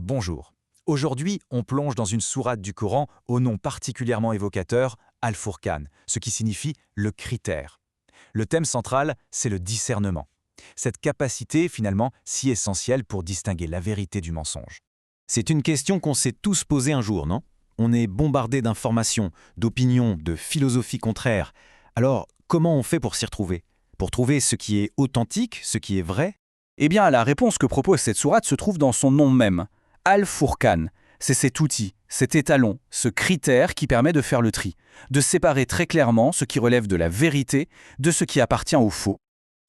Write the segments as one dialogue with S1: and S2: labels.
S1: Bonjour. Aujourd'hui, on plonge dans une sourate du Coran au nom particulièrement évocateur, Al-Furqan, ce qui signifie le critère. Le thème central, c'est le discernement. Cette capacité, finalement, si essentielle pour distinguer la vérité du mensonge.
S2: C'est une question qu'on s'est tous posée un jour, non? On est bombardé d'informations, d'opinions, de philosophies contraires. Alors, comment on fait pour s'y retrouver? Pour trouver ce qui est authentique, ce qui est vrai?
S3: Eh bien, la réponse que propose cette sourate se trouve dans son nom même. Al-Furqan, c'est cet outil, cet étalon, ce critère qui permet de faire le tri, de séparer très clairement ce qui relève de la vérité de ce qui appartient au faux.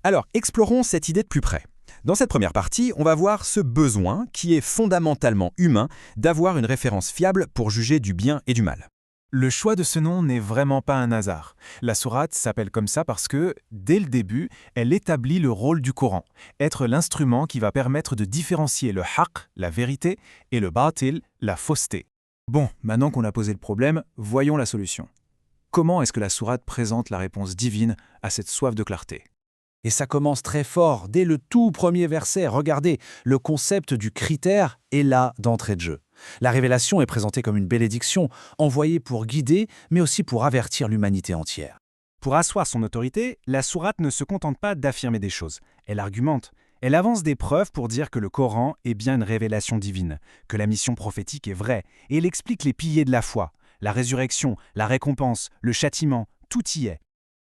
S4: Alors, explorons cette idée de plus près. Dans cette première partie, on va voir ce besoin qui est fondamentalement humain d'avoir une référence fiable pour juger du bien et du mal.
S5: Le choix de ce nom n'est vraiment pas un hasard. La sourate s'appelle comme ça parce que, dès le début, elle établit le rôle du Coran, être l'instrument qui va permettre de différencier le haqq, la vérité, et le batil, la fausseté. Bon, maintenant qu'on a posé le problème, voyons la solution. Comment est-ce que la sourate présente la réponse divine à cette soif de clarté?
S3: Et ça commence très fort, dès le tout premier verset. Regardez, le concept du critère est là d'entrée de jeu. La révélation est présentée comme une bénédiction, envoyée pour guider, mais aussi pour avertir l'humanité entière.
S5: Pour asseoir son autorité, la sourate ne se contente pas d'affirmer des choses. Elle argumente. Elle avance des preuves pour dire que le Coran est bien une révélation divine, que la mission prophétique est vraie, et elle explique les piliers de la foi. La résurrection, la récompense, le châtiment, tout y est.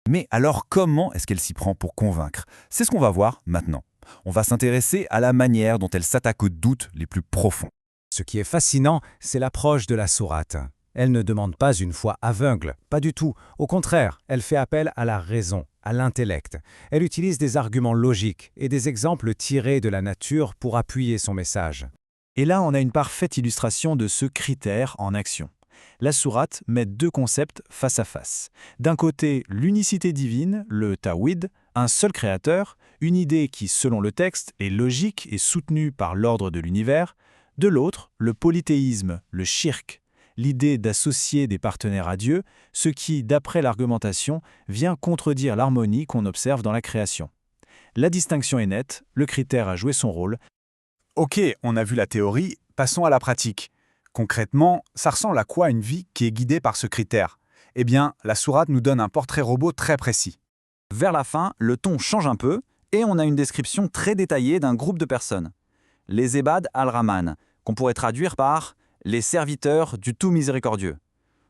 S2: Mais alors comment est-ce qu'elle s'y prend pour convaincre? C'est ce qu'on va voir maintenant. On va s'intéresser à la manière dont elle s'attaque aux doutes les plus profonds.
S6: Ce qui est fascinant, c'est l'approche de la sourate. Elle ne demande pas une foi aveugle, pas du tout. Au contraire, elle fait appel à la raison, à l'intellect. Elle utilise des arguments logiques et des exemples tirés de la nature pour appuyer son message.
S5: Et là, on a une parfaite illustration de ce critère en action. La sourate met deux concepts face à face. D'un côté, l'unicité divine, le tawhid, un seul créateur, une idée qui, selon le texte, est logique et soutenue par l'ordre de l'univers. De l'autre, le polythéisme, le shirk, l'idée d'associer des partenaires à Dieu, ce qui, d'après l'argumentation, vient contredire l'harmonie qu'on observe dans la création. La distinction est nette, le critère a joué son rôle.
S7: Ok, on a vu la théorie, passons à la pratique. Concrètement, ça ressemble à quoi une vie qui est guidée par ce critère? Eh bien, la sourate nous donne un portrait robot très précis.
S3: Vers la fin, le ton change un peu et on a une description très détaillée d'un groupe de personnes. Les Ebad al-Rahman, qu'on pourrait traduire par « les serviteurs du tout miséricordieux ».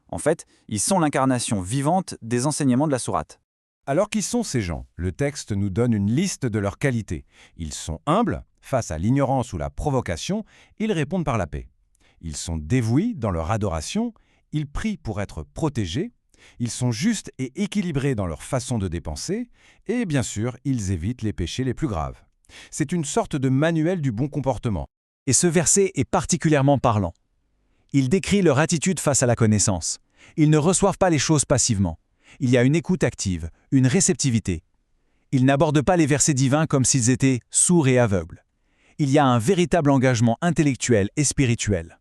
S3: En fait, ils sont l'incarnation vivante des enseignements de la sourate.
S6: Alors qui sont ces gens? Le texte nous donne une liste de leurs qualités. Ils sont humbles, face à l'ignorance ou la provocation, ils répondent par la paix. Ils sont dévoués dans leur adoration, ils prient pour être protégés, ils sont justes et équilibrés dans leur façon de dépenser, et bien sûr, ils évitent les péchés les plus graves. C'est une sorte de manuel du bon comportement.
S1: Et ce verset est particulièrement parlant. Il décrit leur attitude face à la connaissance. Ils ne reçoivent pas les choses passivement. Il y a une écoute active, une réceptivité. Ils n'abordent pas les versets divins comme s'ils étaient sourds et aveugles. Il y a un véritable engagement intellectuel et spirituel.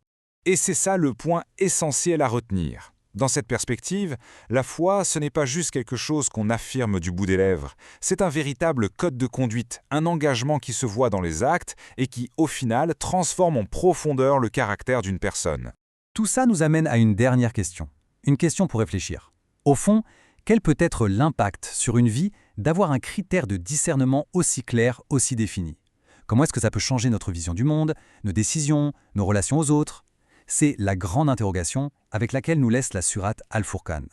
S8: Et c'est ça le point essentiel à retenir. Dans cette perspective, la foi, ce n'est pas juste quelque chose qu'on affirme du bout des lèvres. C'est un véritable code de conduite, un engagement qui se voit dans les actes et qui, au final, transforme en profondeur le caractère d'une personne.
S6: Tout ça nous amène à une dernière question. Une question pour réfléchir. Au fond, quel peut être l'impact sur une vie d'avoir un critère de discernement aussi clair, aussi défini? Comment est-ce que ça peut changer notre vision du monde, nos décisions, nos relations aux autres? C'est la grande interrogation avec laquelle nous laisse la sourate Al-Furqan.